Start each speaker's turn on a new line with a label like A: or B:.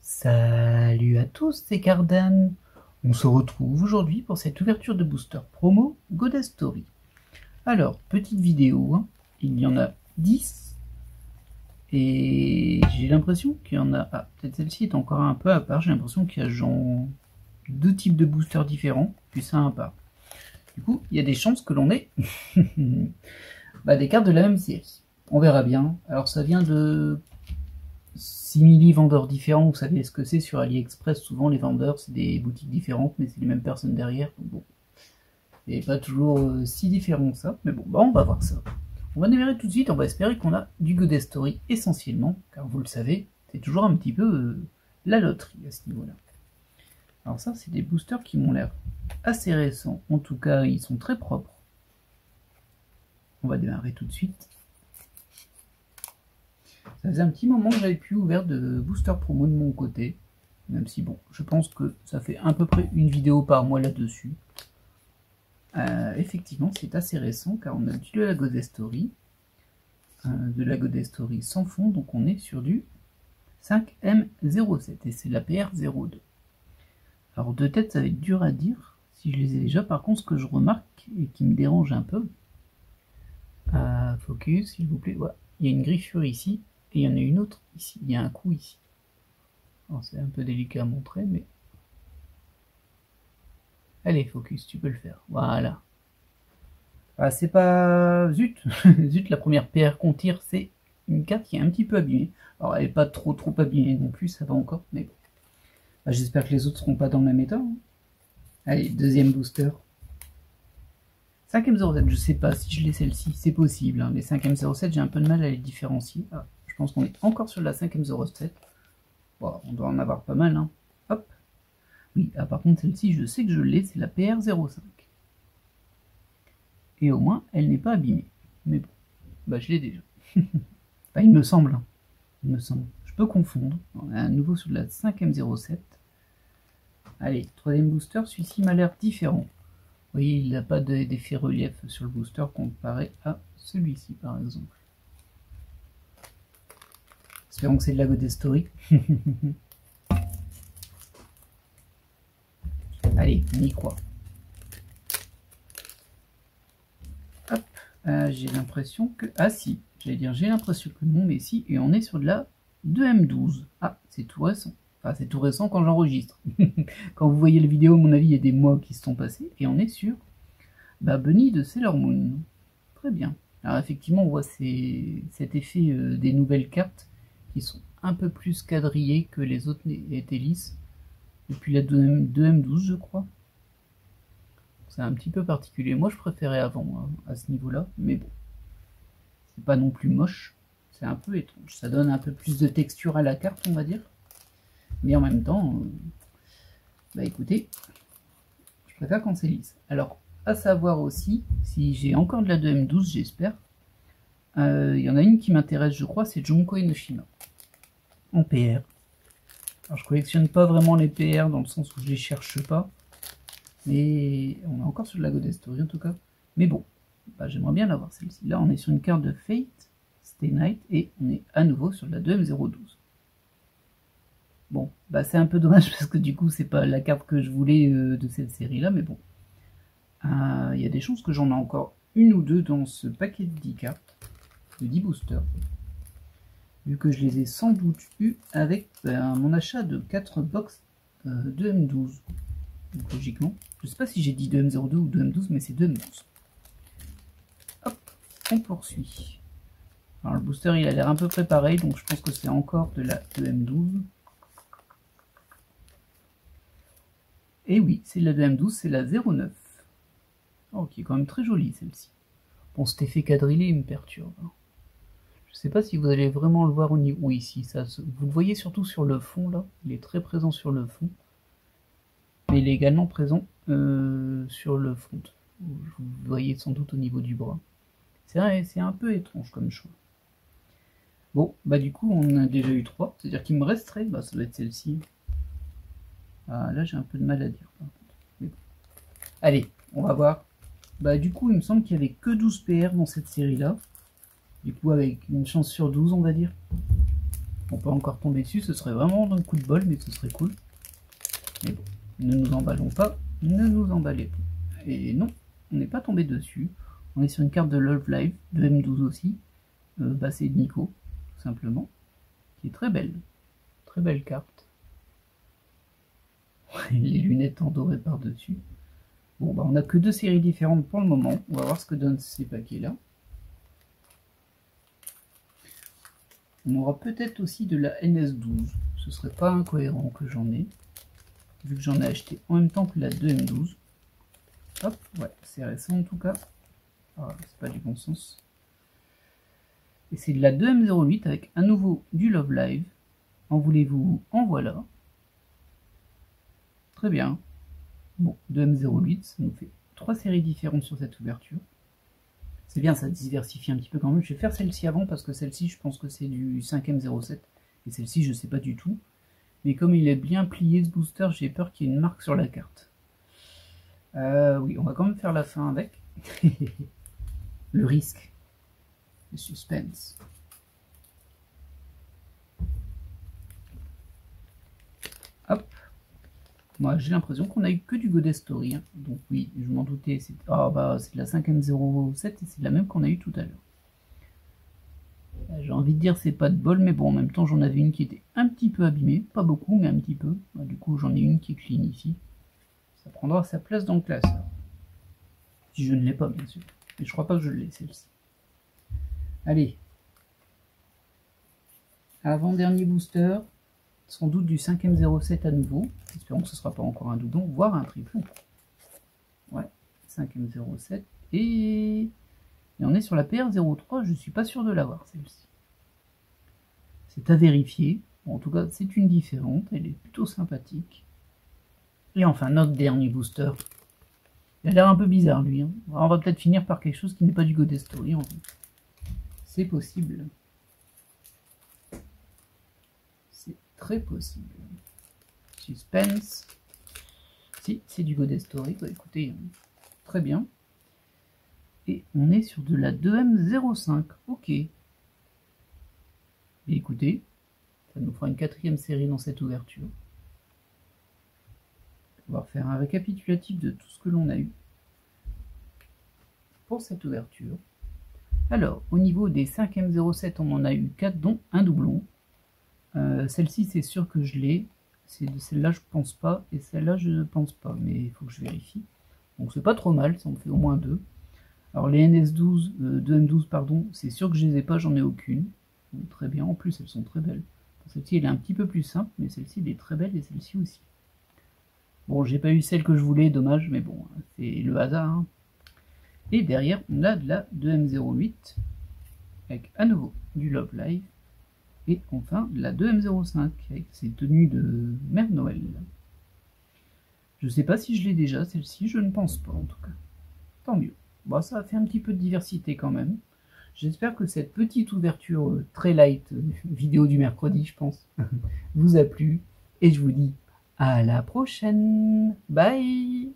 A: Salut à tous, c'est Cardan. On se retrouve aujourd'hui pour cette ouverture de booster promo Goddess Story. Alors, petite vidéo, hein. Il y en a 10. Et j'ai l'impression qu'il y en a... Ah, peut-être celle-ci est encore un peu à part. J'ai l'impression qu'il y a genre 2 types de boosters différents, puis ça à part. Du coup, il y a des chances que l'on ait des cartes de la même série. On verra bien. Alors ça vient de... simili vendeurs différents, vous savez ce que c'est sur AliExpress, souvent les vendeurs c'est des boutiques différentes mais c'est les mêmes personnes derrière, donc bon, et pas toujours si différent que ça, mais bon, on va voir ça. On va démarrer tout de suite, on va espérer qu'on a du Goddess Story essentiellement, car vous le savez, c'est toujours un petit peu la loterie à ce niveau-là. Alors ça c'est des boosters qui m'ont l'air assez récents, en tout cas ils sont très propres. On va démarrer tout de suite. Ça faisait un petit moment que j'avais plus ouvert de booster promo de mon côté, même si bon, je pense que ça fait à peu près une vidéo par mois là-dessus. Effectivement, c'est assez récent car on a de la Goddess Story, sans fond, donc on est sur du 5M07 et c'est la PR02. Alors de tête, ça va être dur à dire si je les ai déjà. Par contre, ce que je remarque et qui me dérange un peu, focus s'il vous plaît, voilà. Il y a une griffure ici. Et il y en a une autre ici, il y a un coup ici. C'est un peu délicat à montrer, mais... Allez, focus, tu peux le faire. Voilà. Ah, c'est pas... Zut. Zut, la première PR qu'on tire, c'est une carte qui est un petit peu abîmée. Alors, elle n'est pas trop abîmée non plus, ça va encore, mais bon. J'espère que les autres seront pas dans le même état. Hein. Allez, deuxième booster. 5M07, je sais pas si je l'ai celle-ci, c'est possible, hein, mais 5M07, j'ai un peu de mal à les différencier. Je pense qu'on est encore sur la 5M07. Bon, on doit en avoir pas mal, hein. Hop. Oui, par contre, celle-ci, je sais que je l'ai, c'est la PR05. Et au moins, elle n'est pas abîmée. Mais bon, je l'ai déjà. Enfin, il me semble, hein. Il me semble. Je peux confondre. On est à nouveau sur la 5M07. Allez, troisième booster, celui-ci m'a l'air différent. Vous voyez, il n'a pas d'effet relief sur le booster comparé à celui-ci, par exemple. Espérons que c'est de la Goddess Story. Allez, on y croit. Hop, j'ai l'impression que... Ah si, j'allais dire j'ai l'impression que non, mais si, et on est sur de la 2M12. Ah, c'est tout récent. Enfin, c'est tout récent quand j'enregistre. Quand vous voyez la vidéo, à mon avis, il y a des mois qui se sont passés, et on est sur Bunny de Sailor Moon. Très bien. Alors effectivement, on voit cet effet des nouvelles cartes qui sont un peu plus quadrillées que les autres étaient lisses. Depuis la 2M12, je crois. C'est un petit peu particulier. Moi, je préférais avant, hein, à ce niveau-là. Mais bon, c'est pas non plus moche. C'est un peu étrange. Ça donne un peu plus de texture à la carte, on va dire. Mais en même temps, écoutez, je préfère quand c'est lisse. Alors, à savoir aussi, si j'ai encore de la 2M12, j'espère. Il y en a une qui m'intéresse, je crois, c'est Junko Enoshima. En PR. Alors je collectionne pas vraiment les PR dans le sens où je les cherche pas. Mais on est encore sur de la Goddess Story en tout cas. Mais bon, j'aimerais bien l'avoir celle-ci. Là on est sur une carte de Fate, Stay Night, et on est à nouveau sur de la 2M012. Bon, c'est un peu dommage parce que du coup c'est pas la carte que je voulais de cette série là, mais bon. Il y a des chances que j'en ai encore une ou deux dans ce paquet de 10 cartes, de 10 boosters. Vu que je les ai sans doute eu avec mon achat de 4 box de M12. Donc logiquement, je sais pas si j'ai dit 2M02 ou 2M12, mais c'est 2M12. Hop, on poursuit. Alors le booster il a l'air un peu préparé, donc je pense que c'est encore de la 2M12. Et oui, c'est de la 2M12, c'est la 09. Oh, qui est quand même très jolie celle-ci. Bon, cet effet quadrillé il me perturbe. Je sais pas si vous allez vraiment le voir au niveau... Oui, si, ça, vous le voyez surtout sur le fond, là. Il est très présent sur le fond. Mais il est également présent sur le front. Vous voyez sans doute au niveau du bras. C'est vrai, c'est un peu étrange comme choix. Bon, du coup, on a déjà eu 3. C'est-à-dire qu'il me resterait... ça doit être celle-ci. Ah, là, j'ai un peu de mal à dire. Par contre. Mais bon. Allez, on va voir. Du coup, il me semble qu'il n'y avait que 12 PR dans cette série-là. Du coup, avec une chance sur 12, on va dire. On peut encore tomber dessus, ce serait vraiment un coup de bol, mais ce serait cool. Mais bon, ne nous emballons pas, ne nous emballez pas. Et non, on n'est pas tombé dessus. On est sur une carte de Love Live, de M12 aussi. Bah c'est Nico, tout simplement. Qui est très belle. Très belle carte. Les lunettes en doré par-dessus. Bon, bah on n'a que deux séries différentes pour le moment. On va voir ce que donnent ces paquets-là. On aura peut-être aussi de la NS12. Ce serait pas incohérent que j'en ai. Vu que j'en ai acheté en même temps que la 2M12. Hop, ouais, c'est récent en tout cas. Ah, c'est pas du bon sens. Et c'est de la 2M08 avec à nouveau du Love Live. En voulez-vous, en voilà. Très bien. Bon, 2M08, ça nous fait 3 séries différentes sur cette ouverture. C'est bien, ça diversifie un petit peu quand même. Je vais faire celle-ci avant parce que celle-ci, je pense que c'est du 5M07. Et celle-ci, je sais pas du tout. Mais comme il est bien plié ce booster, j'ai peur qu'il y ait une marque sur la carte. Oui, on va quand même faire la fin avec. Le risque. Le suspense. Hop. Moi, j'ai l'impression qu'on a eu que du Goddess Story. Hein. Donc oui, je m'en doutais. Ah bah, c'est de la 5M07 et c'est la même qu'on a eu tout à l'heure. J'ai envie de dire c'est pas de bol, mais bon, en même temps, j'en avais une qui était un petit peu abîmée. Pas beaucoup, mais un petit peu. Bah, du coup, j'en ai une qui est clean ici. Ça prendra sa place dans le classeur. Si je ne l'ai pas, bien sûr. Mais je crois pas que je l'ai, celle-ci. Allez. Avant-dernier booster. Sans doute du 5M07 à nouveau. Espérons que ce ne sera pas encore un doublon, voire un triplon. Ouais, 5M07. Et on est sur la PR03, je ne suis pas sûr de l'avoir, celle-ci. C'est à vérifier. Bon, en tout cas, c'est une différente, elle est plutôt sympathique. Et enfin, notre dernier booster. Il a l'air un peu bizarre, lui. Hein. On va peut-être finir par quelque chose qui n'est pas du Goddess Story, en fait. C'est possible. Très possible. Suspense. Si, c'est du Goddess Story. Bah, écoutez, très bien. Et on est sur de la 2M05. Ok. Et écoutez, ça nous fera une 4e série dans cette ouverture. On va refaire un récapitulatif de tout ce que l'on a eu pour cette ouverture. Alors, au niveau des 5M07, on en a eu 4, dont un doublon. Celle-ci, c'est sûr que je l'ai. Celle-là, je pense pas. Et celle-là, je ne pense pas. Mais il faut que je vérifie. Donc, c'est pas trop mal. Ça en fait au moins 2. Alors, les NS12, 2M12, pardon, c'est sûr que je les ai pas. J'en ai aucune. Donc, très bien. En plus, elles sont très belles. Celle-ci, elle est un petit peu plus simple. Mais celle-ci, elle est très belle. Et celle-ci aussi. Bon, j'ai pas eu celle que je voulais. Dommage. Mais bon, c'est le hasard. Hein. Et derrière, on a de la 2M08. Avec à nouveau du Love Live. Et enfin, la 2M05, avec ses tenues de Mère Noël. Je sais pas si je l'ai déjà, celle-ci, je ne pense pas en tout cas. Tant mieux. Bon, ça a fait un petit peu de diversité quand même. J'espère que cette petite ouverture très light, vidéo du mercredi, je pense, vous a plu. Et je vous dis à la prochaine. Bye!